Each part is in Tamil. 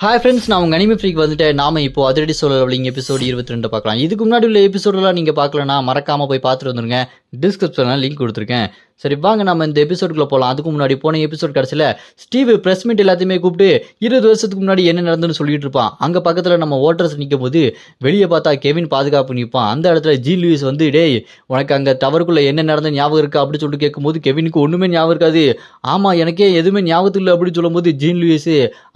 ஹாய் ஃப்ரெண்ட்ஸ், நான் உங்கள் அனிமே ஃப்ரீக் வந்துட்டேன். நாம இப்போ அதிரடி சோழர் எபிசோடு 22 பார்க்கலாம். இதுக்கு முன்னாடி உள்ள எபிசோடெல்லாம் நீங்கள் பார்க்கலன்னா மறக்காமல் போய் பார்த்துட்டு வந்துருங்க. டிஸ்கிரிப்ஷனில் லிங்க் கொடுத்துருக்கேன். சரி வாங்க நம்ம இந்த எபிசோடுக்குள்ளே போகலாம். அதுக்கு முன்னாடி போன எபிசோட் கடைசியில் ஸ்டீவ் ப்ரெஸ் மீட் எல்லாத்தையுமே கூப்பிட்டு 20 வருஷத்துக்கு முன்னாடி என்ன நடந்துன்னு சொல்லிட்டு இருப்பான். அங்கே பக்கத்தில் நம்ம ஓட்டர்ஸ் நிற்கும் போது வெளியே பார்த்தா கெவின் பாதுகாப்பு நிற்பான். அந்த இடத்துல ஜீன் லூயிஸ் வந்து டேய் உனக்கு அங்கே டவருக்குள்ளே என்ன நடந்த ஞாபகம் இருக்கா அப்படின்னு சொல்லிட்டு கேட்கும்போது கெவினுக்கு ஒன்றுமே ஞாபகம் இருக்காது. ஆமாம் எனக்கே எதுவுமே ஞாபகத்தில் இல்லை அப்படின்னு சொல்லும்போது ஜீன் லூயிஸ்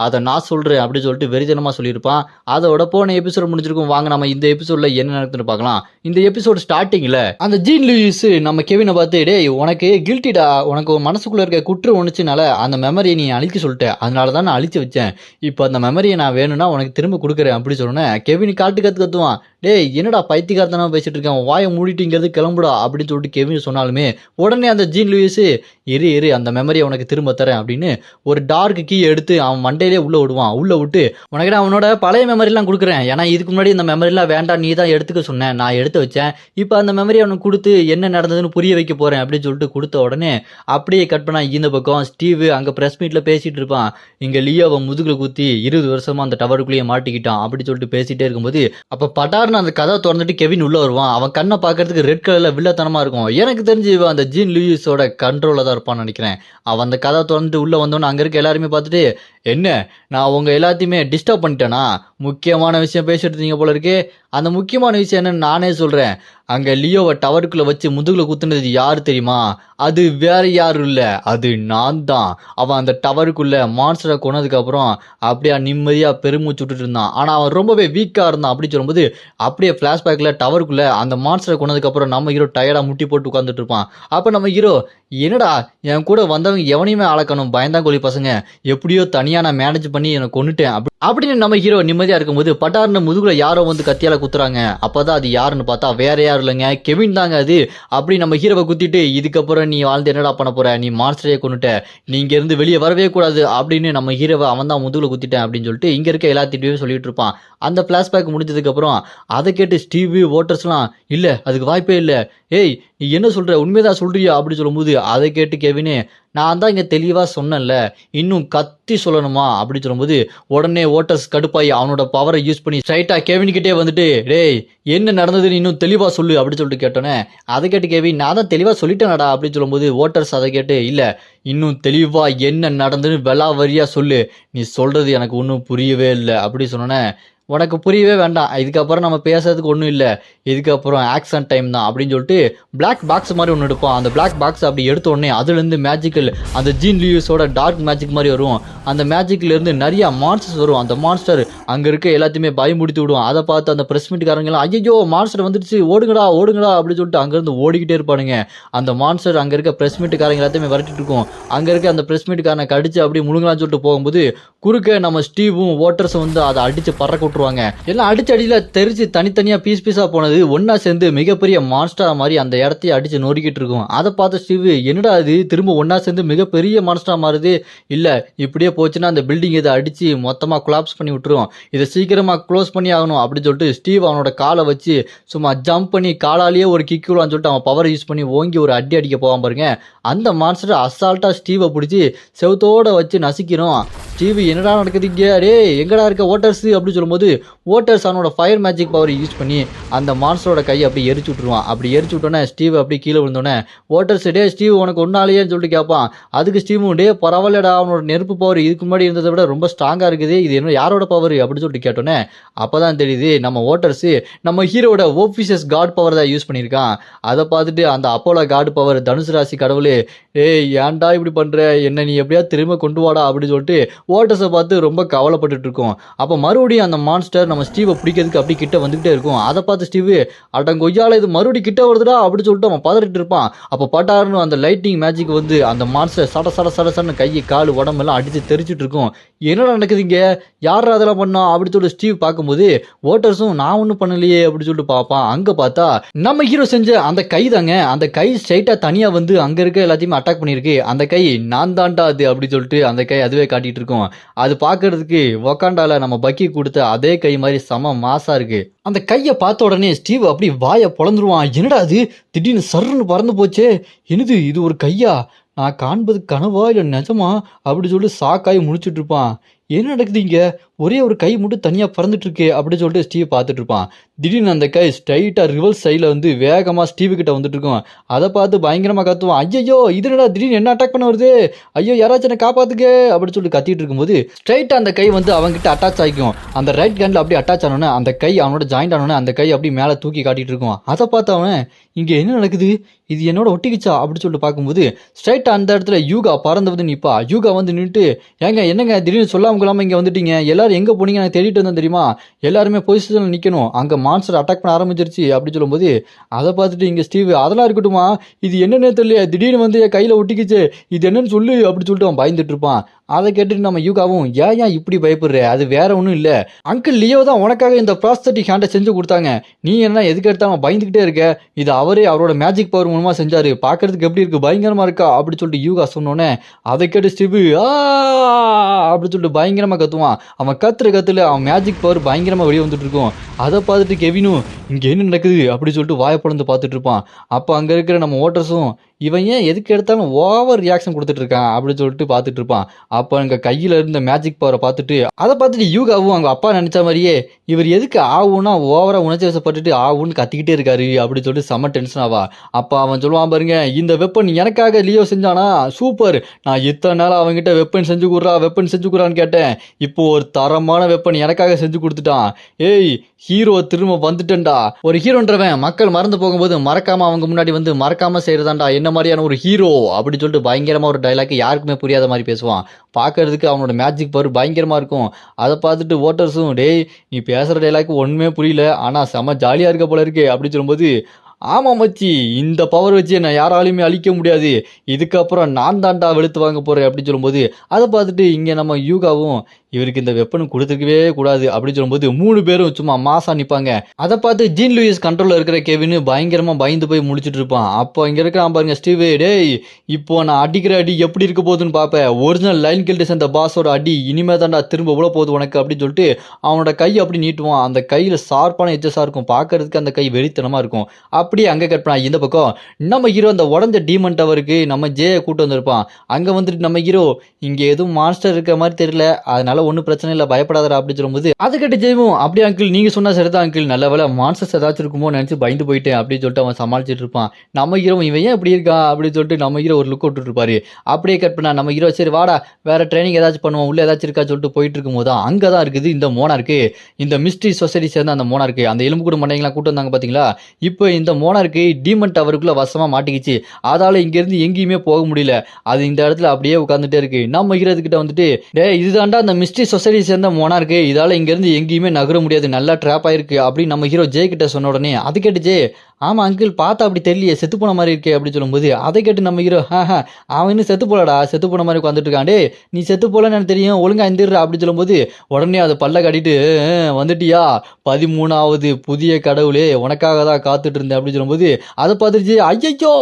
அதை நான் சொல்கிறேன் அப்படின்னு சொல்லிட்டு வெறித்தனமாக சொல்லியிருப்பான். அதோட போன எபிசோட் முடிஞ்சிருக்கும். வாங்க நம்ம இந்த எபிசோடில் என்ன நடக்குதுன்னு பார்க்கலாம். இந்த எபிசோட் ஸ்டார்டிங்கில் அந்த ஜீன் லூயிஸ் நம்ம கெவினை பார்த்து டேய் உனக்கு கில்ட்டிடா, உனக்கு மனசுக்குள்ளே இருக்க குற்றம் ஒன்றுச்சுனால அந்த மெமரியை நீ அழிக்க சொல்லிட்டேன், அதனால தான் நான் அழிச்சு வச்சேன். இப்போ அந்த மெமரியை நான் வேணும்னா உனக்கு திரும்ப கொடுக்குறேன் அப்படி சொன்னேன். கெவின் கத்துவான். டேய் என்னடா பைத்தியக்காரத்தனமா பேசிட்டு இருக்கேன், வாயை மூடிட்டுங்கிறது கிளம்புடா அப்படின்னு சொல்லிட்டு கெவின் சொன்னாலுமே உடனே அந்த ஜீன் லூயிஸ் இரு அந்த மெமரியை உனக்கு திரும்ப தரேன் அப்படின்னு ஒரு டார்க் கீ எடுத்து அவன் மண்டையிலே உள்ள விடுவான். உள்ள விட்டு உனக்கு நான் அவனோட பழைய மெமரிலாம் கொடுக்குறேன், ஏன்னா இதுக்கு முன்னாடி இந்த மெமரிலாம் வேண்டாம் நீ தான் எடுத்துக்க சொன்னேன், நான் எடுத்து வச்சேன், இப்போ அந்த மெமரி அவனுக்கு கொடுத்து என்ன நடந்ததுன்னு புரிய வைக்க போறேன் அப்படின்னு சொல்லிட்டு கொடுத்த உடனே அப்படியே கட் பண்ணா இந்த பக்கம் ஸ்டீவ் அங்கே ப்ரெஸ் மீட்ல பேசிட்டு இருப்பான். இங்க லியோவை முதுகுல குத்தி 20 வருஷமா அந்த டவருக்குள்ளேயே மாட்டிக்கிட்டான் அப்படி சொல்லிட்டு பேசிட்டே இருக்கும்போது அப்ப பட்டார்னு அந்த கதை திறந்துட்டு கெவின் உள்ள வருவான். அவன் கண்ணை பார்க்கறதுக்கு ரெட் கலர்ல வில்லத்தனமா இருக்கும். எனக்கு தெரிஞ்சு அந்த ஜீன் லூயிஸோட கண்ட்ரோல தான் இருப்பான்னு நினைக்கிறேன். அவன் அந்த கதை திறந்துட்டு உள்ள வந்தோன்னு அங்க இருக்க எல்லாருமே பார்த்துட்டு என்ன நான் உங்க எல்லாத்தையுமே டிஸ்டர்ப் பண்ணிட்டேனா, முக்கியமான விஷயம் பேசிட்டு இருந்தீங்க போல இருக்கே, அந்த முக்கியமான விஷயம் என்னன்னு நானே சொல்றேன். அங்க லியோவை டவருக்குள்ள வச்சு முதுகுல குத்துனது யாரு தெரியுமா? அது வேற யாரும் இல்ல, அது நான் தான். அவன் அந்த டவருக்குள்ள மான்ஸ்டரை கொன்னதுக்கு அப்புறம் அப்படியே நிம்மதியா பெருமூச்சு விட்டுட்டு இருந்தான். ஆனா அவன் ரொம்பவே வீக்கா இருந்தான் அப்படி சொல்லும்போது அப்படியே பிளாஷ்பேக்ல டவருக்குள்ள அந்த மான்ஸ்டரை கொன்னதுக்கு அப்புறம் நம்ம ஹீரோ டயர்டா முட்டி போட்டு உட்காந்துட்டு இருப்பான். அப்ப நம்ம ஹீரோ என்னடா என் கூட வந்தவங்க எவனையுமே அளக்கணும் பயந்தாங்கோலி பசங்க, எப்படியோ தனியா நான் மேனேஜ் பண்ணி என்னை கொன்னுட்டேன் அப்படின்னு நம்ம ஹீரோ நிம்மதியா இருக்கும்போது பட்டார்னு முதுகுல யாரோ வந்து கத்தியால குத்துறாங்க. அப்பதான் அது யாருன்னு பார்த்தா வேற யாரும் இல்லைங்க, கெவின் தாங்க அது. அப்படி நம்ம ஹீரோவை குத்திட்டு இதுக்கப்புறம் நீ வாழ்ந்து என்னடா பண்ண போற, நீ மான்ஸ்டரையே கொன்னுட்ட, நீங்க இருந்து வெளியே வரவே கூடாது அப்படின்னு நம்ம ஹீரோவை அவன் தான் முதுகுல குத்திட்டேன் அப்படின்னு சொல்லிட்டு இங்க இருக்க எல்லாத்திட்டையும் சொல்லிட்டு இருப்பான். அந்த பிளாஷ்பேக் முடிஞ்சதுக்கு அப்புறம் அதை கேட்டு ஸ்டீவ் ஓட்டர்ஸ்லாம் இல்ல அதுக்கு வாய்ப்பே இல்ல, ஏய் நீ என்ன சொல்ற உண்மைதான் சொல்றியா அப்படி சொல்லும்போது அதை கேட்டு கெவினே நான் தான் இங்க தெளிவா சொன்னேன்ல, இன்னும் கத்தி சொல்லணுமா அப்படி சொல்லும்போது உடனே ஓட்டர்ஸ் கடுப்பாய் அவனோட பவரை யூஸ் பண்ணி ஸ்ட்ரைட்டா கெவின் கிட்டே வந்துட்டு டேய் என்ன நடந்ததுன்னு இன்னும் தெளிவா சொல்லு அப்படி சொல்லிட்டு கேட்டோன்னே அதை கேட்டு கெவின் நான் தான் தெளிவா சொல்லிட்டேனடா அப்படின்னு சொல்லும்போது ஓட்டர்ஸ் அதை கேட்டு இல்ல இன்னும் தெளிவா என்ன நடந்ததுன்னு வெளாவரியா சொல்லு, நீ சொல்றது எனக்கு ஒன்றும் புரியவே இல்லை அப்படி சொன்னோன்னே உனக்கு புரியவே வேண்டாம், இதுக்கப்புறம் நம்ம பேசுறதுக்கு ஒன்றும் இல்லை, இதுக்கப்புறம் ஆக்ஷன் டைம் தான் அப்படின்னு சொல்லிட்டு பிளாக் பாக்ஸ் மாதிரி ஒன்று எடுப்போம். அந்த பிளாக் பாக்ஸ் அப்படி எடுத்த உடனே அதுலேருந்து மேஜிக்கல் அந்த ஜீன் லூயிஸோட டார்க் மேஜிக் மாதிரி வரும். அந்த மேஜிக்லேருந்து நிறைய மான்ஸ்டர்ஸ் வரும். அந்த மான்ஸ்டர் அங்கே இருக்க எல்லாத்தையுமே பயமுடுத்தி விடுவோம். அதை பார்த்து அந்த பிரஸ் மீட்காரங்களாம் ஐயோ மான்ஸ்டர் வந்துடுச்சு ஓடுங்கடா அப்படின்னு சொல்லிட்டு அங்கேருந்து ஓடிக்கிட்டே இருப்பானுங்க. அந்த மான்ஸ்டர் அங்கே இருக்க பிரஸ் மீட்டுக்காரங்க எல்லாத்தையுமே விரட்டிட்டு இருக்கும். அங்கே இருக்க அந்த பிரஸ் மீட்டுக்காரனை கடிச்சு அப்படி முழுங்கலான்னு சொல்லிட்டு போகும்போது குறுக்க நம்ம ஸ்டீவும் ஓட்டர்ஸும் வந்து அதை அடிச்சு பறக்க விட்டுருவாங்க. எல்லாம் அடிச்சு அடியில தெரிச்சு தனித்தனியா பீஸா போனது ஒன்னா சேர்ந்து மிகப்பெரிய மான்ஸ்டர் மாதிரி அந்த இடத்தையே அடிச்சு நொறுக்கிட்டு இருக்கும். அதை பார்த்த ஸ்டீவ் என்னடா அது திரும்ப ஒன்னா சேர்ந்து மிகப்பெரிய மான்ஸ்டர் மாறுது, இல்ல இப்படியே போச்சுன்னா அந்த பில்டிங் இதை அடிச்சு மொத்தமா கொலாப்ஸ் பண்ணி விட்டுரும், இதை சீக்கிரமா க்ளோஸ் பண்ணி ஆகணும் அப்படின்னு சொல்லிட்டு ஸ்டீவ் அவனோட காலை வச்சு சும்மா ஜம்ப் பண்ணி காலாலேயே ஒரு கிக் விடலான்னு சொல்லிட்டு அவன் பவர் யூஸ் பண்ணி ஓங்கி ஒரு அடி அடிக்க போவான் பாருங்க. அந்த மான்ஸ்டர் அசால்ட்டா ஸ்டீவை பிடிச்சி செவத்தோட வச்சு நசிக்கிறோம். ஸ்டீவ் என்னடா நடக்குதுங்க டே எங்கடா இருக்க ஓட்டர்ஸ் அப்படின்னு சொல்லும்போது ஓட்டர்ஸ் அவனோட ஃபயர் மேஜிக் பவர் யூஸ் பண்ணி அந்த மான்ஸ்டரோட கையை அப்படி எரிச்சு விட்டுருவான். அப்படி எரிச்சு விட்டோன்னே ஸ்டீவ் அப்படி கீழே விழுந்தோடனே ஓட்டர்ஸ் டே ஸ்டீவ் உனக்கு ஒன்னாலேயேன்னு சொல்லிட்டு கேட்பான். அதுக்கு ஸ்டீவும் டே பரவாயில்லடா அவனோட நெருப்பு பவர் இதுக்கு முன்னாடி இருந்ததை விட ரொம்ப ஸ்ட்ராங்கா இருக்குது, இது என்ன யாரோட பவர் அப்படின்னு சொல்லிட்டு கேட்டோன்னே அப்பதான் தெரியுது நம்ம ஓட்டர்ஸ் நம்ம ஹீரோட ஓபிஷியஸ் காட் பவர் தான் யூஸ் பண்ணியிருக்கான். அதை பார்த்துட்டு அந்த அப்போலோ காட் பவர் தனுசு ராசி கடவுளே ஏய் ஏன்டா இப்படி பண்ற, என்ன நீ எப்படியா திரும்ப கொண்டு வாடா அப்படின்னு சொல்லிட்டு ஓட்டர்ஸை பார்த்து ரொம்ப கவலைப்பட்டுட்டு இருக்கோம். அப்போ மறுபடியும் அந்த மான்ஸ்டர் நம்ம ஸ்டீவை பிடிக்கிறதுக்கு அப்படி கிட்ட வந்துகிட்டே இருக்கும். அதை பார்த்து ஸ்டீவ் அடங்கொய்யால இது மறுபடியும் கிட்ட வருதுடா அப்படின்னு சொல்லிட்டு அவன் பதறிட்டு இருப்பான். அப்போ பட்டாருன்னு அந்த லைட்டிங் மேஜிக் வந்து அந்த மான்ஸ்டர் சட கையை கால் உடம்பெல்லாம் அடிச்சு தெரிச்சிட்டு இருக்கும். என்னடா நடக்குதுங்க, யாரா அதெல்லாம் பண்ணா அப்படின்னு சொல்லிட்டு ஸ்டீவ் பார்க்கும்போது ஓட்டர்ஸும் நான் ஒன்றும் பண்ணலையே அப்படின்னு சொல்லிட்டு பார்ப்பான். அங்க பார்த்தா நம்ம ஹீரோ செஞ்ச அந்த கை தாங்க, அந்த கை ஸ்ட்ரைட்டா தனியா வந்து அங்க இருக்க எல்லாத்தையுமே அட்டாக் பண்ணிருக்கு. அந்த கை நான் தாண்டா அது அப்படின்னு சொல்லிட்டு அந்த கை அதுவே காட்டிட்டு இருக்கும். அது பார்க்கறதுக்கு வக்காண்டால நம்ம பக்கி கொடுத்த அதே கை மாதிரி செம மாசா இருக்கு. அந்த கையை பார்த்த உடனே ஸ்டீவ் அப்படி வாயை பொழந்துருவான். என்னடா அது திடீர்னு சர்ன்னு பறந்து போச்சே, என்னது இது ஒரு கையா, நான் காண்பது கனவா இல்லை நிஜமா அப்படி சொல்லி சாக்காய் முடிச்சுட்டு இருப்பான். என்ன நடக்குது இங்க? ஒரே ஒரு கை மட்டும் தனியா பறந்துட்டு இருக்கே அப்படின்னு சொல்லிட்டு ஸ்டீவ் பார்த்துட்டு இருப்பான். திடீர்னு அந்த கை ஸ்ட்ரைட்டா ரிவர்ஸ் சைடுல வந்து வேகமா ஸ்டீவ் கிட்ட வந்துட்டு இருக்கும். அதை பார்த்து பயங்கரமா கத்துவான். ஐயோ இது என்னடா திடீர்னு என்ன அட்டாக் பண்ண வருது? ஐயோ யாராச்சும் என்ன காப்பாத்துக்க அப்படின்னு சொல்லிட்டு கத்திட்டு இருக்கும்போது ஸ்ட்ரைட்டா அந்த கை வந்து அவன்கிட்ட அட்டாச் ஆகிக்கும். அந்த ரைட் ஹேண்ட்ல அப்படியே அட்டாச் ஆனோடனே அந்த கை அவனோட ஜாயிண்ட் ஆனோடனே அந்த கை அப்படியே மேலே தூக்கி காட்டிட்டு இருக்கும். அதை பார்த்து அவன் இங்க என்ன நடக்குது? இது என்னோட ஒட்டிக்கிச்சா அப்படின்னு சொல்லிட்டு பார்க்கும்போது ஸ்ட்ரைட்டா அந்த இடத்துல யூகா பறந்து வந்து நிப்பா. யூகா வந்து நின்றுட்டு ஏங்க என்னங்க திடீர்னு சொல்லாம கொள்ளாம இங்க வந்துட்டீங்க? எல்லாரும் எங்க போனீங்க? நான் தேடிட்டு வந்தேன் தெரியுமா? எல்லாருமே பொசிஷன்ல நிக்கணும். அங்க மான்ஸ்டர் அட்டாக் பண்ண ஆரம்பிச்சிருச்சு அப்படின்னு சொல்லும்போது அதை பார்த்துட்டு இங்க ஸ்டீவ் அதெல்லாம் இருக்கட்டுமா, இது என்னன்னே தெரியல, திடீர்னு வந்து என் கையில ஒட்டிக்கிச்சு, இது என்னன்னு சொல்லு அப்படின்னு சொல்லிட்டு அவன் பயந்துட்டு இருப்பான். அதை கேட்டுட்டு நம்ம யூகாவும் ஏன் இப்படி பயப்படுற? அது வேற ஒன்றும் இல்லை, அங்கிள் லியோ தான் உனக்காக இந்த ப்ராஸ்தட்டிக் ஹேண்டை செஞ்சு கொடுத்தாங்க. நீ என்ன எதுக்கு எடுத்தாம பயந்துகிட்டே இருக்க? இது அவரே அவரோட மேஜிக் பவர் மூலமா செஞ்சாரு. பார்க்கறதுக்கு எப்படி இருக்கு? பயங்கரமா இருக்கா அப்படின்னு சொல்லிட்டு யூகா சொன்னோன்னே அதை கேட்டு ஸ்டீவ் அப்படின்னு சொல்லிட்டு பயங்கரமா கத்துவான். அவன் கத்துல அவன் மேஜிக் பவர் பயங்கரமா வெளியே வந்துட்டு இருக்கும். அதை பார்த்துட்டு கெவினும் இங்க என்ன நடக்குது அப்படி சொல்லிட்டு வாயை பிளந்து பார்த்துட்டு இருப்பான். அப்போ அங்க இருக்கிற நம்ம ஓட்டர்ஸும் இவன் ஏன் எதுக்கு எடுத்தாலும் ஓவர் ரியாக்ஷன் கொடுத்துட்டு இருக்கான் அப்படின்னு சொல்லிட்டு பார்த்துட்டு இருப்பான். அப்போ அங்கே கையில் இருந்த மேஜிக் பவரை பார்த்துட்டு அதை பார்த்துட்டு யூகாவும் அவங்க அப்பா நினைச்ச மாதிரியே இவர் எதுக்கு ஆகும்னா ஓவரா உணர்ச்சி வசப்பட்டுட்டு ஆகும்னு கத்திக்கிட்டே இருக்காரு அப்படின்னு சொல்லிட்டு செம்ம டென்ஷன் ஆவா. அப்போ அவன் சொல்லுவான் பாருங்க, இந்த வெப்பன் எனக்காக லியோ செஞ்சானா சூப்பர், நான் இத்தனை நாள் அவங்ககிட்ட வெப்பன் செஞ்சு கொடுறான்னு கேட்டேன், இப்போ ஒரு தரமான வெப்பன் எனக்காக செஞ்சு கொடுத்துட்டான். ஏய் ஹீரோ திரும்ப வந்துட்டேன்டா. ஒரு ஹீரோன்றவன் மக்கள் மறந்து போகும்போது மறக்காம அவங்க முன்னாடி வந்து மறக்காம செய்யறதாண்டா என்ன மாதிரியான ஒரு ஹீரோ அப்படின்னு சொல்லிட்டு பயங்கரமா ஒரு டைலாக் யாருக்குமே புரியாத மாதிரி பேசுவான். பார்க்கறதுக்கு அவனோட மேஜிக் பவர் பயங்கரமா இருக்கும். அதை பார்த்துட்டு ஓட்டர்ஸும் டேய் நீ பேசுற டைலாக் ஒண்ணுமே புரியல, ஆனா செம ஜாலியா இருக்க போல இருக்கு அப்படின்னு சொல்லும்போது ஆமா மச்சி, இந்த பவர் வச்சு என்ன யாராலையுமே அழிக்க முடியாது, இதுக்கப்புறம் நான் தாண்டா வெளுத்து வாங்க போறேன் அப்படின்னு சொல்லும்போது அதை பார்த்துட்டு இங்க நம்ம யூகாவும் இவருக்கு இந்த வெப்பனும் கொடுத்துருக்கவே கூடாது அப்படின்னு சொல்லும்போது 3 பேரும் சும்மா மாசா நிற்பாங்க. அதை பார்த்து ஜீன் லூயிஸ் கண்ட்ரோலில் இருக்கிற கெவின் பயங்கரமா பயந்து போய் முடிச்சுட்டு இருப்பான். அப்போ இங்க இருக்கிறான் பாருங்க ஸ்டீவ், டேய் இப்போ நான் அடிக்கிற அடி எப்படி இருக்க போகுதுன்னு பார்ப்பேன், ஒரிஜினல் லைன் கில்டஸ் அந்த பாஸோட அடி இனிமே தாண்டா திரும்ப உள்ள போகுது உனக்கு அப்படின்னு சொல்லிட்டு அவனோட கை அப்படி நீட்டுவான். அந்த கையில ஷார்ப்பான எச்சஸா இருக்கும், பார்க்கறதுக்கு அந்த கை வெறித்தனமா இருக்கும். அப்படியே அங்கே கட் பண்ணா இந்த பக்கம் நம்ம ஹீரோ அந்த உடஞ்ச டீமன் டவருக்கு நம்ம ஜே கூட்டு வந்திருப்பான். அங்கே வந்துட்டு நம்ம ஹீரோ இங்கே எதுவும் மான்ஸ்டர் இருக்க மாதிரி தெரியல, அதனால ஒன்றும் பிரச்சனை இல்லை பயப்படாதா அப்படின்னு சொல்லும்போது அதை கேட்டு ஜெயவும் அப்படியே அங்கிள் நீங்கள் சொன்னா சரிதான் அங்கிள், நல்ல வேலை மான்ஸ்டர்ஸ் ஏதாச்சும் இருக்குமோ நினச்சி பயந்து போயிட்டேன் அப்படின்னு சொல்லிட்டு அவன் சமாளிச்சுட்டு இருப்பான். நம்ம ஹீரோ இவன் ஏன் இப்படி இருக்கான் அப்படின்னு சொல்லிட்டு நம்ம ஹீரோ ஒரு லுக் விட்டுட்டு இருப்பாரு. அப்படியே கட் பண்ணா நம்ம ஹீரோ சரி வாடா வேற ட்ரைனிங் ஏதாச்சும் பண்ணுவோம் உள்ள ஏதாச்சும் இருக்கா சொல்லிட்டு போயிட்டு இருக்கும் போது அங்கே தான் இருக்குது இந்த மோனார்க்கு, இந்த மிஸ்ட்ரி சொசைட்டி சேர்ந்த அந்த மோனார்க்கு, அந்த எலும்பு கூட மண்டைங்களாம் கூட்டு வந்தாங்க பார்த்தீங்களா, இப்போ இந்த மோனார்க்கு டீமன் டவருக்குள்ள வசமா மாட்டிக்கிச்சு, அதால இங்கிருந்து எங்கேயுமே போக முடியல, அது இந்த இடத்துல அப்படியே உட்காந்துட்டே இருக்கு. நம்ம ஹீரோ கிட்ட வந்துட்டு டே இதுதான்டா அந்த மிஸ்ட்ரி சொசைட்டி சேர்ந்த மோனார்க்கு, இதால இங்கிருந்து எங்கேயுமே நகர முடியாது, நல்லா ட்ராப் ஆயிருக்கு அப்படின்னு நம்ம ஹீரோ ஜே கிட்ட சொன்ன உடனே அது கேட்டு ஜே ஆமா அங்கிள் பார்த்தா அப்படி தெரியலையே செத்து போன மாதிரி இருக்கே அப்படின்னு சொல்லும்போது அதை கேட்டு நம்ம ஹீரோ அவன் இன்னும் செத்து போலடா செத்து போன மாதிரி உட்காந்துட்டு இருக்கான், டே நீ செத்து போலன்னு எனக்கு தெரியும் ஒழுங்கா எந்திரா அப்படின்னு சொல்லும்போது உடனே அதை பல்ல கட்டிட்டு வந்துட்டியா 13வது புதிய கடவுளே உனக்காக தான் காத்துட்டு இருந்தேன் அப்படின்னு சொல்லும்போது அதை பார்த்துருச்சு ஐயோ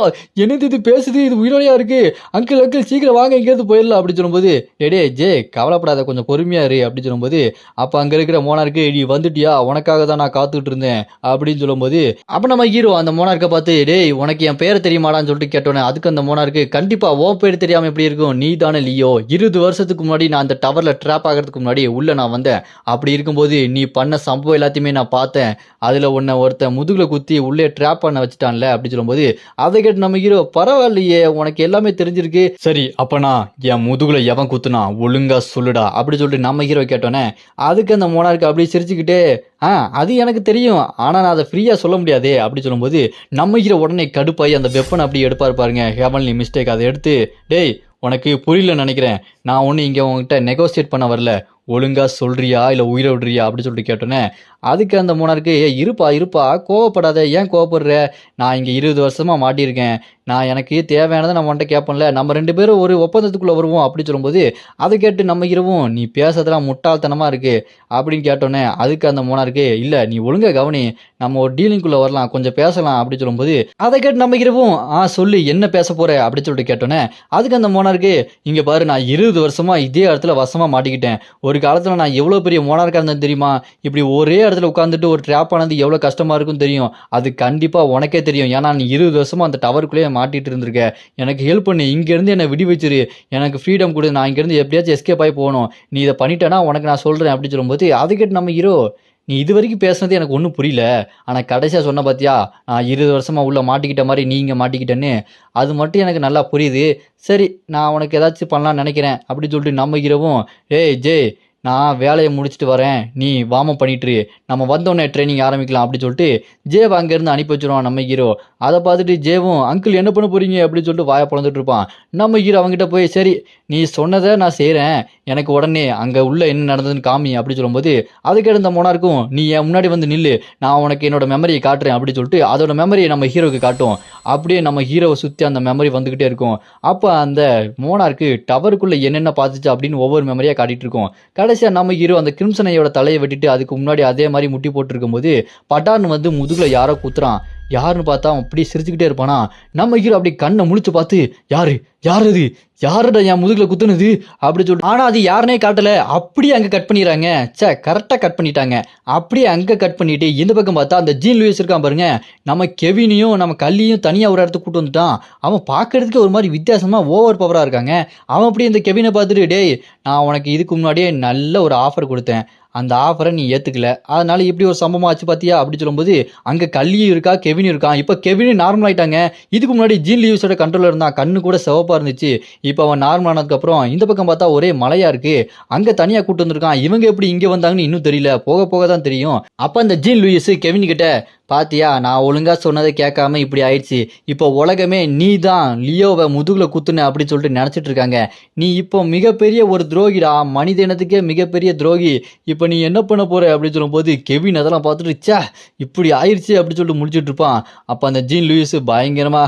என்னது இது பேசுது இது உயிரோடையா இருக்கு, அங்கிள் அங்கிள் சீக்கிரம் வாங்க இங்கேருந்து போயிடலாம் அப்படின்னு சொல்லும்போது டே ஜே கவலைப்படாத கொஞ்சம் பொறுமையா இரு அப்படின்னு சொல்லும்போது அப்போ அங்கே இருக்கிற மோனார்க்கு நீ வந்துட்டியா உனக்காக தான் நான் காத்துட்டு இருந்தேன் அப்படின்னு சொல்லும்போது அப்போ நம்ம ஹீரோ அந்த மோனார்க்கை பார்த்து டேய் உனக்கு என் பேரை தெரியுமாடான்னு சொல்லிட்டு கேட்டோன்னே அதுக்கு அந்த மோனார்க்கு கண்டிப்பா ஓ பேர் தெரியாம எப்படி இருக்கும், நீ தானே லியோ, 20 வருஷத்துக்கு முன்னாடி நான் அந்த டவர்ல ட்ராப் ஆகிறதுக்கு முன்னாடி உள்ள நான் வந்தேன், அப்படி இருக்கும்போது நீ பண்ண சம்பவம் எல்லாத்தையுமே நான் பார்த்தேன், அதுல உன்னை ஒருத்தன் முதுகுல குத்தி உள்ளே ட்ராப் பண்ண வச்சுட்டான்ல அப்படி சொல்லும்போது அதை கேட்டு நம்ம ஹீரோ பரவாயில்லையே உனக்கு எல்லாமே தெரிஞ்சிருக்கு, சரி அப்பனா என் முதுகுல எவன் குத்துனா ஒழுங்கா சொல்லுடா அப்படி சொல்லிட்டு நம்ம ஹீரோ கேட்டோன்னே அதுக்கு அந்த மோனார்க்கு அப்படி சிரிச்சுக்கிட்டே அது எனக்கு தெரியும் ஆனா நான் அதை ஃப்ரீயா சொல்ல முடியாதே அப்படி சொல்லும்போது நம்ம ஹீரோ உடனே கடுப்பாய் அந்த வெப்பன் அப்படி எடுப்பாரு பாருங்க ஹெவன்லி மிஸ்டேக், அதை எடுத்து டேய் உனக்கு புரியல நினைக்கிறேன், நான் ஒன்று இங்கே உங்ககிட்ட நெகோசியேட் பண்ண வரல, ஒழுங்கா சொல்றியா இல்லை உயிரை விடுறியா அப்படின்னு சொல்லிட்டு கேட்டோன்னே அதுக்கு அந்த மோனார்க்கு இருப்பா கோவப்படாத, ஏன் கோவப்படுற, நான் இங்கே 20 வருஷமா மாட்டியிருக்கேன், நான் எனக்கு தேவையானதை நான் உன்ட்ட கேட்பேன்ல, நம்ம 2 பேரும் ஒரு ஒப்பந்தத்துக்குள்ளே வருவோம் அப்படி சொல்லும்போது அதை கேட்டு நம்ம இரவும் நீ பேசுறதுலாம் முட்டாள்தனமாக இருக்கு அப்படின்னு கேட்டோன்னே அதுக்கு அந்த மோனார்க்கு இல்லை நீ ஒழுங்கா கவனி நம்ம ஒரு டீலிங்குள்ளே வரலாம் கொஞ்சம் பேசலாம் அப்படி சொல்லும்போது அதை கேட்டு நம்ம இரவும் சொல்லு என்ன பேச போற அப்படின்னு சொல்லிட்டு கேட்டோன்னே அதுக்கு அந்த மோனார்க்கு இங்கே பாரு நான் 20 வருஷமா இதே இடத்துல வசமாக மாட்டிக்கிட்டேன், ஒரு காலத்தில் நான் எவ்வளோ பெரிய மோனார்க்காக இருந்தேன் தெரியுமா, இப்படி ஒரே இடத்துல உட்காந்துட்டு ஒரு ட்ராப் ஆனது எவ்வளோ கஷ்டமாக இருக்கும் தெரியும், அது கண்டிப்பாக உனக்கே தெரியும், ஏன்னா நீ 20 வருஷமா அந்த டவருக்குள்ளேயே மாட்டிட்டு இருந்திருக்க, எனக்கு ஹெல்ப் பண்ணு, இங்கேருந்து என்னை விடி வச்சிரு, எனக்கு ஃப்ரீடம் கொடு, நான் இங்கேருந்து எப்படியாச்சும் எஸ்கேப் ஆகி போகணும், நீ இதை பண்ணிட்டேன்னா உனக்கு நான் சொல்கிறேன் அப்படின்னு சொல்லும்போது, அதை கேட்டு நம்ம ஹீரோ, நீ இது வரைக்கும் பேசுனது எனக்கு ஒன்றும் புரியல, ஆனால் கடைசியாக சொன்ன பார்த்தியா, நான் 20 வருஷமாக உள்ள மாட்டிக்கிட்ட மாதிரி நீ இங்கே மாட்டிக்கிட்டேன்னு, அது மட்டும் எனக்கு நல்லா புரியுது, சரி நான் உனக்கு ஏதாச்சும் பண்ணலான்னு நினைக்கிறேன் அப்படின்னு சொல்லிட்டு நம்ம ஹீரோவும், ஏய் ஜே நான் வேலையை முடிச்சுட்டு வரேன், நீ வார்ம் பண்ணிட்டு நம்ம வந்தோடனே ட்ரைனிங் ஆரம்பிக்கலாம் அப்படின்னு சொல்லிட்டு ஜேவை அங்கேருந்து அனுப்பி வச்சிருவான் நம்ம ஹீரோ. அதை பார்த்துட்டு ஜேவும் அங்கிள் என்ன பண்ண போறீங்க அப்படின்னு சொல்லிட்டு வாயை பிளந்துட்டு இருப்பான். நம்ம ஹீரோ அவங்ககிட்ட போய், சரி நீ சொன்னதை நான் செய்கிறேன், எனக்கு உடனே அங்கே உள்ள என்ன நடந்ததுன்னு காமி அப்படின்னு சொல்லும்போது, அதுக்கு இந்த மோனார்க்கும், நீ என் முன்னாடி வந்து நில்லு, நான் உனக்கு என்னோட மெமரியை காட்டுறேன் அப்படின்னு சொல்லிட்டு அதோட மெமரியை நம்ம ஹீரோவுக்கு காட்டும். அப்படியே நம்ம ஹீரோவை சுற்றி அந்த மெமரி வந்துக்கிட்டே இருக்கும். அப்போ அந்த மோனார்க்கு டவருக்குள்ளே என்னென்ன பார்த்துச்சு அப்படின்னு ஒவ்வொரு மெமரியாக காட்டிகிட்டு இருக்கும். கடைசியாக நம்ம ஹீரோ அந்த கிரிம்சனையோட தலையை வெட்டிட்டு அதுக்கு முன்னாடி அதே மாதிரி முட்டி போட்டுருக்கும் போது பட்டார்னு வந்து முதுகில் யாரோ குத்துறான். யாருன்னு பார்த்தா அவன் அப்படியே சிரிச்சுக்கிட்டே இருப்பானா. நம்ம ஹீரோ அப்படி கண்ணை முழிச்சு பார்த்து, யாரு யார் அது, யாருடா என் முதுகில் குத்துனது அப்படி சொல்லிட்டு, ஆனால் அது யாருனே காட்டலை. அப்படியே அங்கே கட் பண்ணிடுறாங்க. கரெக்டாக கட் பண்ணிட்டாங்க. அப்படியே அங்கே கட் பண்ணிட்டு இந்த பக்கம் பார்த்தா அந்த ஜீன் லூயிஸ் இருக்கான் பாருங்க, நம்ம கெவினையும் நம்ம கல்லியும் தனியாக ஒரு இடத்துக்கு கூட்டு வந்துட்டான். அவன் பார்க்கறதுக்கு ஒரு மாதிரி வித்தியாசமாக ஓவர் பவராக இருக்காங்க. அவன் அப்படியே இந்த கெவினை பார்த்துட்டு, டேய் நான் உனக்கு இதுக்கு முன்னாடியே நல்ல ஒரு ஆஃபர் கொடுத்தேன், அந்த ஆஃபரை நீ ஏற்றுக்கல, அதனால இப்படி ஒரு சம்பவம் ஆச்சு பார்த்தியா அப்படி சொல்லும்போது, அங்கே கல்லியும் இருக்கா கெவினும் இருக்கான். இப்போ கெவினும் நார்மல் ஆகிட்டாங்க. இதுக்கு முன்னாடி ஜீன் லூயிஸோட கண்ட்ரோலில் இருந்தான், கண்ணு கூட சிவப்பாக இருந்துச்சு. இப்போ அவன் நார்மல் ஆனதுக்கப்புறம் இந்த பக்கம் பார்த்தா ஒரே மலையாக இருக்குது, அங்கே தனியாக கூட்டு வந்திருக்கான். இவங்க எப்படி இங்கே வந்தாங்கன்னு இன்னும் தெரியல, போக போக தான் தெரியும். அப்போ அந்த ஜீன் லூயிஸ் கெவின் கிட்ட, பாத்தியா நான் ஒழுங்காக சொன்னதை கேட்காம இப்படி ஆயிடுச்சு, இப்போ உலகமே நீ தான் லியோவை முதுகில் குத்துன அப்படின்னு சொல்லிட்டு நினச்சிட்டு இருக்காங்க. நீ இப்போ மிகப்பெரிய ஒரு துரோகிடா, மனித இனத்துக்கே மிகப்பெரிய துரோகி, இப்போ நீ என்ன பண்ண போற அப்படின்னு சொல்லும்போது கெவின் அதெல்லாம் பார்த்துட்டு, இப்படி ஆயிடுச்சு அப்படின்னு சொல்லிட்டு முடிச்சுட்டு இருப்பான். அப்போ அந்த ஜீன் லூயிஸ் பயங்கரமா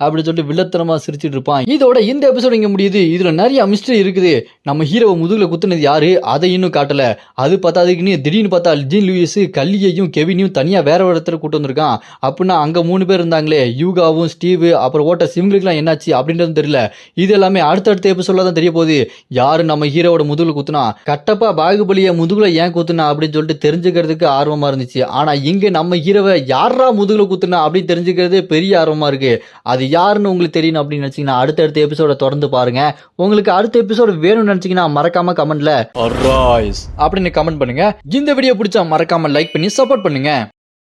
அப்படின்னு சொல்லிட்டு வில்லத்தனமாக சிரிச்சுட்டு இருப்பான். இதோட இந்த எபிசோட் இங்கே முடியுது. இதில் நிறைய மிஸ்டரி இருக்குது. நம்ம ஹீரோவை முதுகில் குத்துனது யாரு அதை இன்னும் காட்டலை. அது பார்த்தா திடீர்னு பார்த்தா ஜீன் லூயிஸ் கல்லியையும் கெவினையும் தனியாக வேற ஒரு இடத்துல கூட்டு வந்திருக்கான். அப்படின்னா அங்கே 3 பேர் இருந்தாங்களே, யூகாவும் ஸ்டீவ் அப்புறம் ஓட்டஸ், இவங்களுக்குலாம் என்னாச்சு அப்படின்றது தெரியல. இது எல்லாமே அடுத்தடுத்த எபிசோட்ல தான் தெரிய போகுது. யாரு நம்ம ஹீரோவோட முதுகுல குத்துனா, கட்டப்பா பாகுபலியை முதுகுல ஏன் குத்துனா அப்படின்னு சொல்லிட்டு தெரிஞ்சுக்கிறதுக்கு ஆர்வமா இருந்துச்சு. ஆனா இங்க நம்ம ஹீரோவை யாரா முதுகுல குத்துனா அப்படின்னு தெரிஞ்சுக்கிறது பெரிய ஆர்வமா இருக்கு. அது யாருன்னு உங்களுக்கு தெரியணும் அப்படின்னு நினைச்சீங்கன்னா அடுத்தடுத்த எபிசோட தொடர்ந்து பாருங்க. உங்களுக்கு அடுத்த எபிசோடு வேணும்னு நினைச்சீங்கன்னா மறக்காம கமெண்ட்ல அப்படின்னு கமெண்ட் பண்ணுங்க. இந்த வீடியோ பிடிச்சா மறக்காம லைக் பண்ணி சப்போர்ட் பண்ணுங்க.